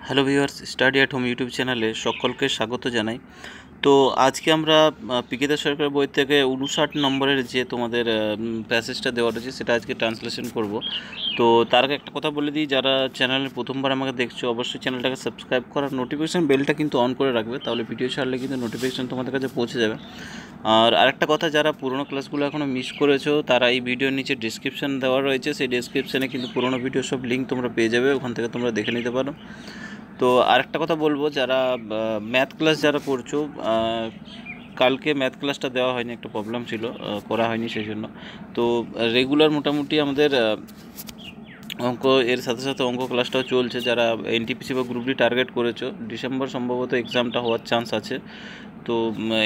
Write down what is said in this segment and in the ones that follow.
Hello viewers, study at home YouTube চ্যানেলে সকলকে স্বাগত জানাই। তো আজকে আমরা পিকেদার সরকার বই থেকে 59 নম্বরের যে তোমাদের প্যাসেজটা দেওয়া রয়েছে সেটা আজকে ট্রান্সলেশন করব। তো তার আগে একটা কথা বলে দিই, যারা চ্যানেলে প্রথমবার আমাকে দেখছো অবশ্যই চ্যানেলটাকে সাবস্ক্রাইব করার নোটিফিকেশান বেলটা কিন্তু অন করে রাখবে, তাহলে ভিডিও ছাড়লে কিন্তু নোটিফিকেশান তোমাদের কাছে পৌঁছে যাবে। আর আরেকটা কথা, যারা পুরোনো ক্লাসগুলো এখনও মিস করেছো তারা এই ভিডিওর নিচে ডিসক্রিপশান দেওয়া রয়েছে, সেই ডিসক্রিপশানে কিন্তু পুরোনো ভিডিও সব লিঙ্ক তোমরা পেয়ে যাবে, ওখান থেকে তোমরা দেখে নিতে পারো। তো আরেকটা কথা বলবো, যারা ম্যাথ ক্লাস যারা করছো, কালকে ম্যাথ ক্লাসটা দেওয়া হয়নি, একটা প্রবলেম ছিল, করা হয়নি সেই জন্য। তো রেগুলার মোটামুটি আমাদের অঙ্ক এর সাথে সাথে অঙ্ক ক্লাসটাও চলছে। যারা এনটিপিসি বা গ্রুপ ডি টার্গেট করেছো, ডিসেম্বর সম্ভবত এক্সামটা হওয়ার চান্স আছে। তো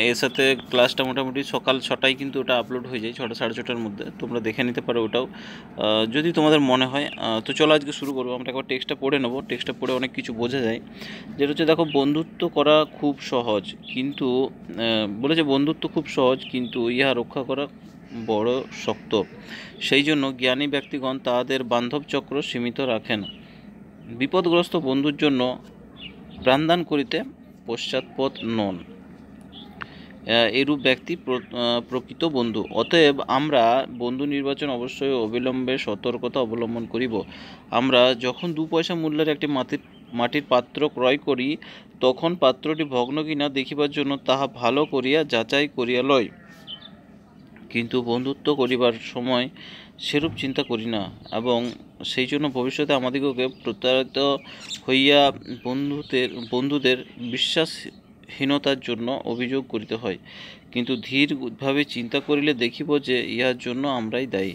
এর সাথে ক্লাসটা মোটামুটি সকাল 6টায় কিন্তু ওটা আপলোড হয়ে যায়, 6টা সাড়ে 6টার মধ্যে তোমরা দেখে নিতে পারো ওটাও, যদি তোমাদের মনে হয়। তো চলো আজকে শুরু করবো। আমরা একবার টেক্সটটা পড়ে নেবো। টেক্সটটা পড়ে অনেক কিছু বোঝা যায়। যেটা হচ্ছে, দেখো, বন্ধুত্ব করা খুব সহজ, কিন্তু বলেছে বন্ধুত্ব খুব সহজ কিন্তু ইহা রক্ষা করা বড় শক্ত। সেই জন্য জ্ঞানী ব্যক্তিগণ তাদের বান্ধব চক্র সীমিত রাখেন। বিপদগ্রস্ত বন্ধুর জন্য প্রাণদান করিতে পশ্চাৎপদ নন। এরূপ ব্যক্তি প্রকৃত বন্ধু। অতএব আমরা বন্ধু নির্বাচন অবশ্যই অবিলম্বে সতর্কতা অবলম্বন করিব। আমরা যখন 2 পয়সা মূল্যের একটি মাটির পাত্র ক্রয় করি, তখন পাত্রটি ভগ্ন কিনা দেখিবার জন্য তাহা ভালো করিয়া যাচাই করিয়া লয়, কিন্তু বন্ধুত্ব করিবার সময় সেরূপ চিন্তা করি না, এবং সেই জন্য ভবিষ্যতে আমাদিগকে প্রতারিত হইয়া বন্ধুদের বিশ্বাসহীনতার জন্য অভিযোগ করিতে হয়। কিন্তু ধীরভাবে চিন্তা করিলে দেখিব যে ইহার জন্য আমরাই দায়ী।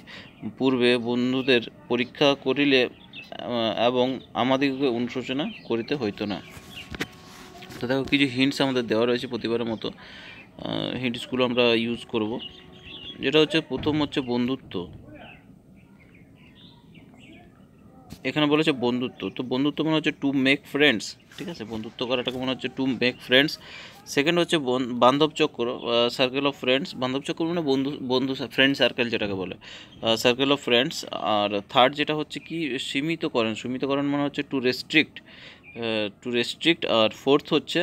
পূর্বে বন্ধুদের পরীক্ষা করিলে এবং আমাদিগকে অনুশোচনা করিতে হইতো না। তো দেখো, কিছু হিন্টস আমাদের দেওয়া রয়েছে প্রতিবারের মতো। হিন্টসগুলো আমরা ইউজ করব। যেটা হচ্ছে, প্রথম হচ্ছে বন্ধুত্ব। এখানে বলেছে বন্ধুত্ব, তো বন্ধুত্ব মনে হচ্ছে টু মেক ফ্রেন্ডস, ঠিক আছে, বন্ধুত্ব করাটাকে মনে হচ্ছে টু মেক ফ্রেন্ডস। সেকেন্ড হচ্ছে বান্ধব চক্র, সার্কেল অফ ফ্রেন্ডস। বান্ধব চক্র মানে বন্ধু বন্ধু ফ্রেন্ড সার্কেল যেটাকে বলে, সার্কেল অফ ফ্রেন্ডস। আর থার্ড যেটা হচ্ছে কি, সীমিতকরণ মানে হচ্ছে টু রেস্ট্রিক্ট। আর ফোর্থ হচ্ছে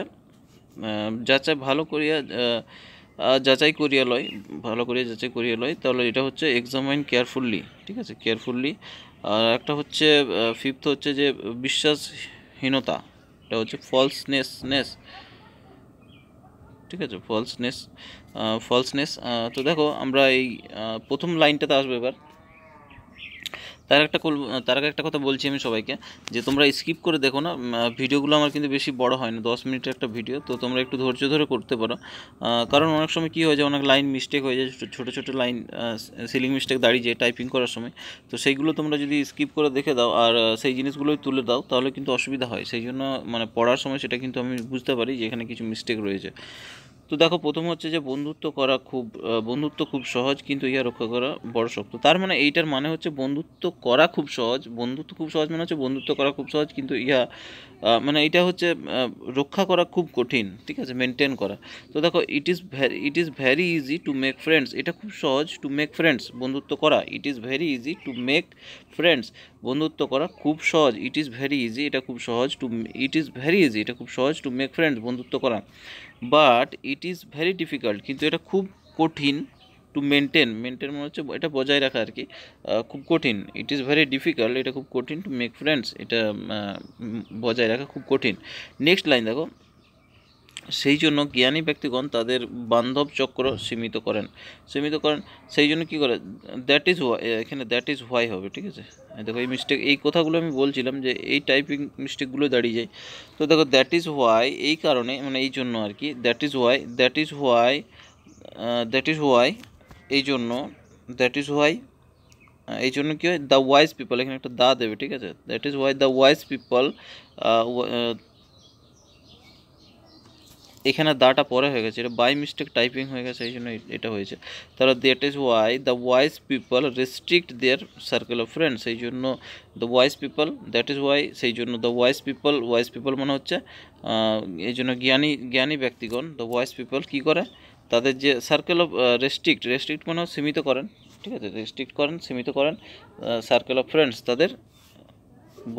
যাচাই করিয়া লয়, ভালো করে যাচাই করিয়া লয়, তাহলে এটা হচ্ছে এক্সামাইন কেয়ারফুললি, ঠিক আছে, কেয়ারফুললি। আর একটা হচ্ছে ফিফথ হচ্ছে যে বিশ্বাসহীনতা, এটা হচ্ছে ফলসনেস, ঠিক আছে, ফলসনেস। তো দেখো, আমরা এই প্রথম লাইনটাতে আসবো এবার। তার আগে একটা কথা বলছি আমি সবাইকে, যে তোমরা স্কিপ করে দেখো না। ভিডিওগুলো আমার কিন্তু বেশি বড় হয় না, 10 মিনিটের একটা ভিডিও, তো তোমরা একটু ধৈর্য ধরে করতে পারো। কারণ অনেক সময় কী হয়ে যায়, অনেক লাইন মিস্টেক হয়ে যায়, ছোটো ছোটো লাইন সিলিং মিস্টেক দাঁড়িয়ে যায় টাইপিং করার সময়। তো সেইগুলো তোমরা যদি স্কিপ করে দেখে দাও আর সেই জিনিসগুলোই তুলে দাও, তাহলে কিন্তু অসুবিধা হয়। সেই জন্য মানে পড়ার সময় সেটা কিন্তু আমি বুঝতে পারি যে এখানে কিছু মিস্টেক রয়েছে। তো দেখো, প্রথম হচ্ছে যে বন্ধুত্ব খুব সহজ কিন্তু ইহা রক্ষা করা বড় শক্ত। তার মানে এইটার মানে হচ্ছে বন্ধুত্ব করা খুব সহজ মানে হচ্ছে বন্ধুত্ব করা খুব সহজ, কিন্তু ইহা মানে এটা হচ্ছে রক্ষা করা খুব কঠিন, ঠিক আছে, মেনটেন করা। তো দেখো, it is very easy to make friends, এটা খুব সহজ টু মেক ফ্রেন্ডস, বন্ধুত্ব করা। It is very easy to make friends, বন্ধুত্ব করা খুব সহজ। ইট ইজ ভেরি ইজি, এটা খুব সহজ টু মেক ফ্রেন্ডস, বন্ধুত্ব করা। But it is very difficult, কিন্তু এটা খুব কঠিন টু মেনটেন মানে হচ্ছে এটা বজায় রাখা আর কি, খুব কঠিন। ইট ইজ ভেরি ডিফিকাল্ট, এটা খুব কঠিন টু মেক ফ্রেন্ডস, এটা বজায় রাখা খুব কঠিন। নেক্সট লাইন দেখো, সেই জন্য জ্ঞানী ব্যক্তিগণ তাদের বান্ধব চক্র সীমিত করেন। সেই জন্য কী করে, দ্যাট ইজ ওয়াই, এখানে দ্যাট ইজ হোয়াই হবে, ঠিক আছে। দেখো, এই কথাগুলো আমি বলছিলাম যে এই টাইপিং মিস্টেকগুলো দাঁড়িয়ে যায়। তো দেখো, দ্যাট ইজ হোয়াই, এই কারণে, মানে এই জন্য আর কি, দ্যাট ইজ হোয়াই এই জন্য কী হয়, দ্য ওয়াইজ পিপল, এখানে একটা দা দেবে, ঠিক আছে, that is why the wise people, এখানে দাটা পরে হয়ে গেছে, এটা বাই মিস্টেক টাইপিং হয়ে গেছে, এই জন্য এটা হয়েছে। তাহলে that is why the wise people restrict their circle of friends, সেই জন্য the wise people, that is why, সেই জন্য দ্য ওয়াইজ পিপল মানে হচ্ছে এই জন্য জ্ঞানী ব্যক্তিগণ, দ্য ওয়াইজ পিপল কী করে, তাদের যে সার্কেল অফ রেস্ট্রিক্ট মানে সীমিত করেন, ঠিক আছে, সীমিত করেন সার্কেল অফ ফ্রেন্ডস, তাদের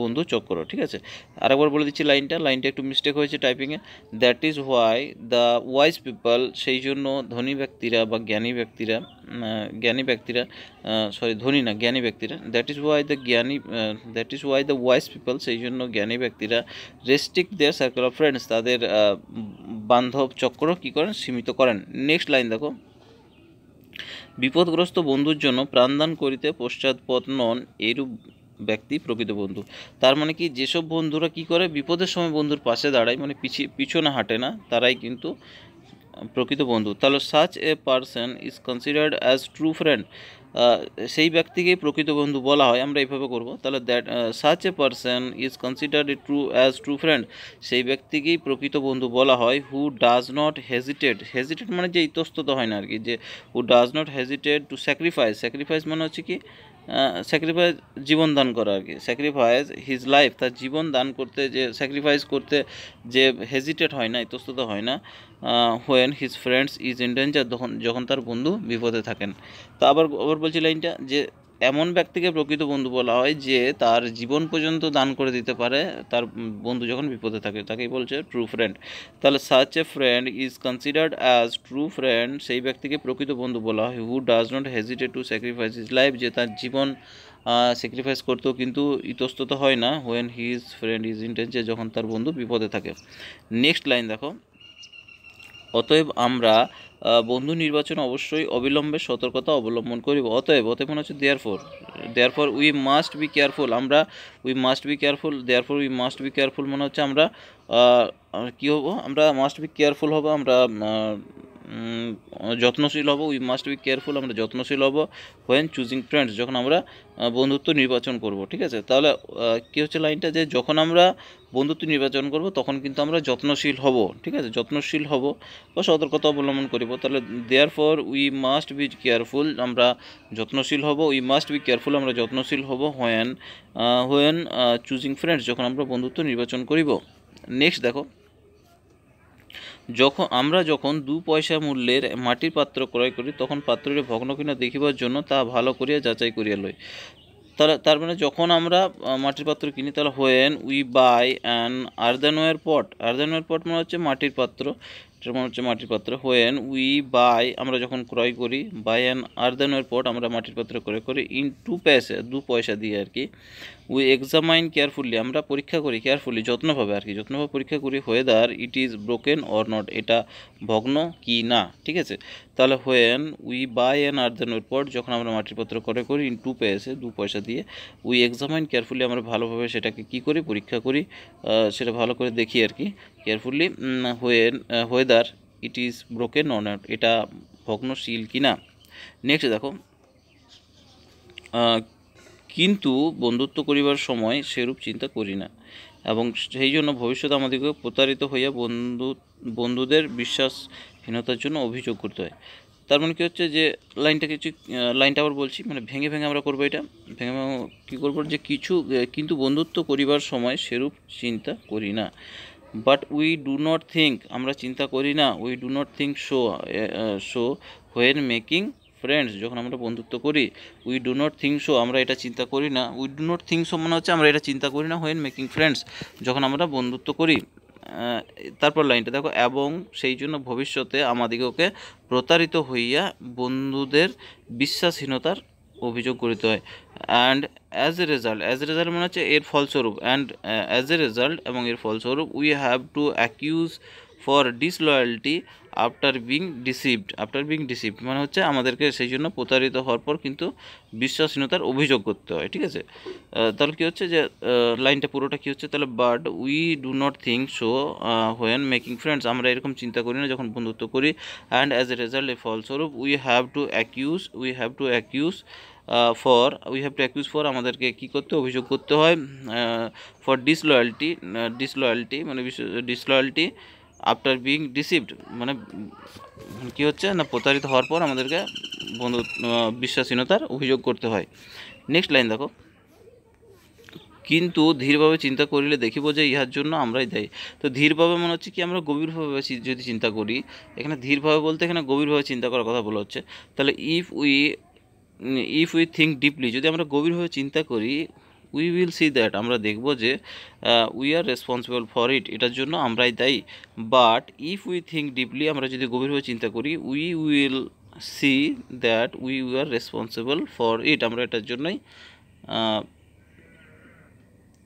বন্ধু চক্র, ঠিক আছে। আরেকবার বলে দিচ্ছি লাইনটা একটু মিস্টেক হয়েছে টাইপিংয়ে। That is why the wise people, সেই জন্য ধনী ব্যক্তিরা বা জ্ঞানী ব্যক্তিরা সরি ধনী না জ্ঞানী ব্যক্তিরা, that is why the wise people, সেই জন্য জ্ঞানী ব্যক্তিরা restrict their circle of friends, তাদের বান্ধব চক্র কী করেন, সীমিত করেন। নেক্সট লাইন দেখো, বিপদগ্রস্ত বন্ধুর জন্য প্রাণদান করিতে পশ্চাৎপদ নন, এইরূপ ব্যক্তি প্রকৃত বন্ধু। তার মানে কি, যেসব বন্ধুরা কি করে, বিপদের সময় বন্ধুর পাশে দাঁড়ায়, মানে পিছনে হাঁটে না, তারাই কিন্তু প্রকৃত বন্ধু। তাহলে such a person is considered as true friend, সেই ব্যক্তিকেই প্রকৃত বন্ধু বলা হয়। আমরা এইভাবে করব, তাহলে that such a person is considered true friend, সেই ব্যক্তিকেই প্রকৃত বন্ধু বলা হয়। হু ডাজ নট হেজিটেট মানে যে ইতস্তত হয় না আর কি, যে who does not hesitate to sacrifice মানে হচ্ছে কি, স্যাক্রিফাইস জীবন দান করা আর কি, স্যাক্রিফাইস হিজ লাইফ, তার জীবন দান করতে, যে স্যাক্রিফাইস করতে যে হেজিটেট হয় না, ইতস্তত হয় না। When his friends is in danger, যখন তার বন্ধু বিপদে থাকেন। তো আবার বলছি লাইনটা, যে এমন ব্যক্তিকে প্রকৃত বন্ধু বলা হয় যে তার জীবন পর্যন্ত দান করে দিতে পারে তার বন্ধু যখন বিপদে থাকে, তাকেই বলছে ট্রু ফ্রেন্ড। তাহলে such a friend is considered as true friend, সেই ব্যক্তিকে প্রকৃত বন্ধু বলা হয়। Who does not hesitate to sacrifice his life, যে তার জীবন স্যাক্রিফাইস করতেও কিন্তু ইতস্তত হয় না। When his friend is in danger, যখন তার বন্ধু বিপদে থাকে। নেক্সট লাইন দেখো, অতএব আমরা বন্ধু নির্বাচনে অবশ্যই অবিলম্বে সতর্কতা অবলম্বন করিব। অতএব মানে হচ্ছে therefore we must be careful, we must be careful মানে হচ্ছে আমরা কী হবো, আমরা মাস্ট বি কেয়ারফুল হবো, আমরা যত্নশীল হব। উই মাস্ট বি কেয়ারফুল, আমরা যত্নশীল হব। হোয়েন চুজিং ফ্রেন্ডস, যখন আমরা বন্ধুত্ব নির্বাচন করব, ঠিক আছে। তাহলে কী হচ্ছে লাইনটা, যে যখন আমরা বন্ধুত্ব নির্বাচন করব তখন কিন্তু আমরা যত্নশীল হব, ঠিক আছে, যত্নশীল হব বা সতর্কতা অবলম্বন করিব। তাহলে therefore we must be careful, আমরা যত্নশীল হব। উই মাস্ট বি কেয়ারফুল, আমরা যত্নশীল হব। হোয়েন চুজিং ফ্রেন্ডস, যখন আমরা বন্ধুত্ব নির্বাচন করিব। নেক্সট দেখো, যখন 2 পয়সা মূল্যের মাটির পাত্র ক্রয় করি, তখন পাত্রটি ভগ্ন কিনা দেখিবার জন্য তা ভালো করিয়া যাচাই করিয়া লই। তার মানে যখন আমরা মাটির পাত্র কিনি, তাহলে হোয়েন উই বাই অ্যান আর্দানওয়্যার পট মানে হচ্ছে মাটির পাত্র, এটার মানে হচ্ছে মাটির পাত্র। হোয়েন উই বাই, আমরা যখন ক্রয় করি, বাই অ্যান আর্দানওয়্যার পট, আমরা মাটির পাত্র ক্রয় করি, ইন 2 পয়সা দিয়ে আর কি। উই এক্সামাইন কেয়ারফুলি, আমরা পরীক্ষা করি কেয়ারফুলি, যত্নভাবে পরীক্ষা করি, whether it is broken or not, এটা ভগ্ন কি না, ঠিক আছে। তাহলে হোয়েন উই বাই অ্যান আর্দানওয়্যার পট, যখন আমরা মাটির পাত্র ক্রয় করি, ইন 2 পয়সা দিয়ে, উই এক্সামাইন কেয়ারফুলি, আমরা ভালোভাবে সেটাকে কী করি, পরীক্ষা করি, সেটা ভালো করে দেখি আর কি, carefully. Whether it is broken or not, এটা ভগ্নশীল কি না। নেক্সট দেখো, কিন্তু বন্ধুত্ব করিবার সময় সেরূপ চিন্তা করি না, এবং সেই জন্য ভবিষ্যতে আমাদেরকে প্রতারিত হইয়া বন্ধুদের বিশ্বাসহীনতার জন্য অভিযোগ করতে হয়। তার মানে কী হচ্ছে, যে লাইনটা আবার বলছি, মানে ভেঙে আমরা করবো, এটা ভেঙে কী করবো, যে কিন্তু বন্ধুত্ব করিবার সময় সেরূপ চিন্তা করি না। But we do not think, আমরা চিন্তা করি না, we do not think so when making friends, যখন আমরা বন্ধুত্ব করি। We do not think so, আমরা এটা চিন্তা করি না, we do not think so মানে হচ্ছে আমরা এটা চিন্তা করি না, হোয়েন মেকিং ফ্রেন্ডস, যখন আমরা বন্ধুত্ব করি। তারপর লাইনটা দেখো, এবং সেই জন্য ভবিষ্যতে আমাদিগকে প্রতারিত হইয়া বন্ধুদের বিশ্বাসহীনতার অভিযোগ করিতে হয়। অ্যান্ড অ্যাজ এ রেজাল্ট মানে হচ্ছে এর ফলস্বরূপ, অ্যাজ এ রেজাল্ট এবং এর ফলস্বরূপ, we have to accuse for disloyalty after being deceived মানে হচ্ছে আমাদেরকে সেই জন্য প্রতারিত হওয়ার পর কিন্তু বিশ্বাসহীনতার অভিযোগ করতে হয়, ঠিক আছে। তাহলে কী হচ্ছে, যে লাইনটা পুরোটা কী হচ্ছে, তাহলে but we do not think so when making friends, আমরা এরকম চিন্তা করি না যখন বন্ধুত্ব করি। অ্যান্ড অ্যাজ এ রেজাল্ট, এর ফলস্বরূপ, we have to accuse for আমাদেরকে কী করতে, অভিযোগ করতে হয়, ফর ডিসলয়ালটি মানে ডিসলয়ালটি আফটার বিং ডিসিভড মানে কী হচ্ছে না, প্রতারিত হওয়ার পর আমাদেরকে বিশ্বাসহীনতার অভিযোগ করতে হয়। নেক্সট লাইন দেখো, কিন্তু ধীরভাবে চিন্তা করিলে দেখিব যে ইহার জন্য আমরাই দায়ী। তো ধীরভাবে মনে হচ্ছে কি, আমরা গভীরভাবে যদি চিন্তা করি, এখানে ধীরভাবে বলতে এখানে গভীরভাবে চিন্তা করার কথা বলা হচ্ছে। তাহলে ইফ উই থিঙ্ক ডিপলি, যদি আমরা গভীরভাবে চিন্তা করি, উই উইল সি দ্যাট, আমরা দেখব যে we are responsible for it, এটার জন্য আমরাই দায়ী। But if we think deeply, আমরা যদি গভীরভাবে চিন্তা করি, we will see that we are responsible for it, আমরা এটার জন্যই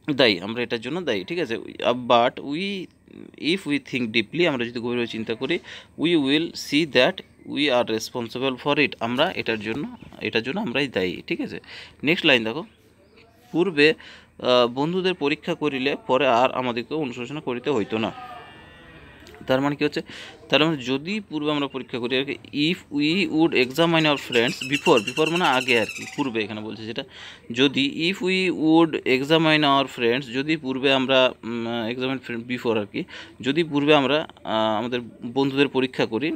দায়ী, আমরা এটার জন্য দায়ী, ঠিক আছে। But if we think deeply, আমরা যদি গভীরভাবে চিন্তা করি, we will see that we are responsible for it, আমরা এটার জন্য আমরাই দায়ী, ঠিক আছে। নেক্সট লাইন দেখো, পূর্বে বন্ধুদের পরীক্ষা করিলে পরে আর আমাদেরকে অনুশোচনা করিতে হইতো না। তার মানে কী হচ্ছে, তার মানে যদি পূর্বে আমরা পরীক্ষা করি আর কি, if we would examine our friends before মানে আগে আর কি, পূর্বে এখানে বলছে যেটা, যদি if we would examine our friends, যদি পূর্বে আমরা এক্সামাইন বিফোর আর কি, যদি পূর্বে আমরা আমাদের বন্ধুদের পরীক্ষা করি,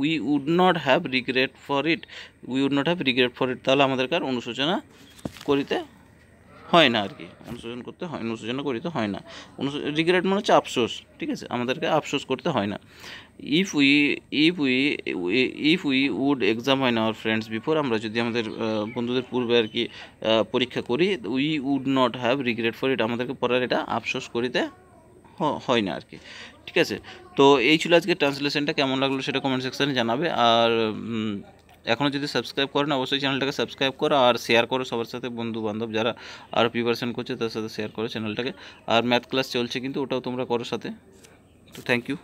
we would not have regret for it, তাহলে আমাদেরকে আর অনুশোচনা করিতে হয় না আর কি, অনুশোচনা করিতে হয় না। রিগ্রেট মানে হচ্ছে আফসোস, ঠিক আছে, আমাদেরকে আফসোস করতে হয় না। If we would examine our friends before, আমরা যদি আমাদের বন্ধুদের পূর্বে আর কি পরীক্ষা করি, we would not have regret for it, আমাদেরকে পরে এটা আফসোস করিতে হয় না আর কি, ঠিক আছে। তো এই ছিল আজকে ট্রান্সলেশনটা, কেমন লাগলো সেটা কমেন্ট সেকশানে জানাবে। আর এখনও যদি সাবস্ক্রাইব করেন অবশ্যই চ্যানেলটাকে সাবস্ক্রাইব করো, আর শেয়ার করো সবার সাথে, বন্ধু বান্ধব যারা আরও প্রিপারেশন করছে তার সাথে শেয়ার করো চ্যানেলটাকে। আর ম্যাথ ক্লাস চলছে কিন্তু, ওটাও তোমরা করো সাথে। তো থ্যাংক ইউ।